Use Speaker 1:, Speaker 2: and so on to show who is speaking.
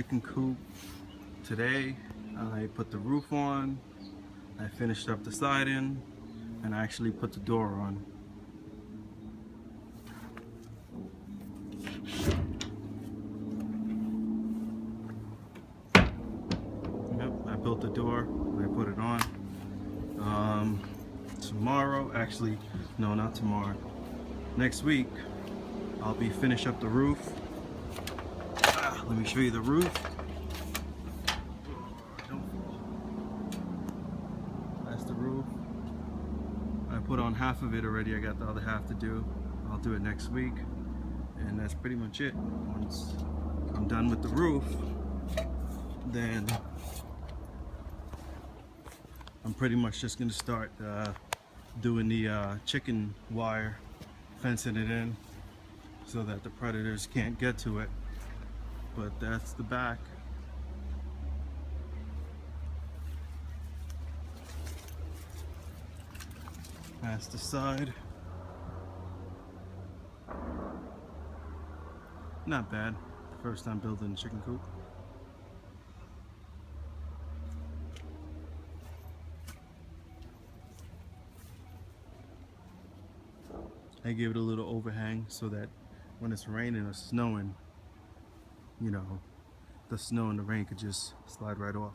Speaker 1: Chicken coop today. I put the roof on, I finished up the siding, and I actually put the door on. Yep, I built the door, I put it on. Tomorrow, actually, no, not tomorrow. Next week, I'll be finish up the roof. Let me show you the roof. That's the roof. I put on half of it already. I got the other half to do. I'll do it next week. And that's pretty much it. Once I'm done with the roof, then I'm pretty much just gonna start doing the chicken wire, fencing it in so that the predators can't get to it. But that's the back. That's the side. Not bad. First time building a chicken coop. I give it a little overhang so that when it's raining or snowing, you know, the snow and the rain could just slide right off.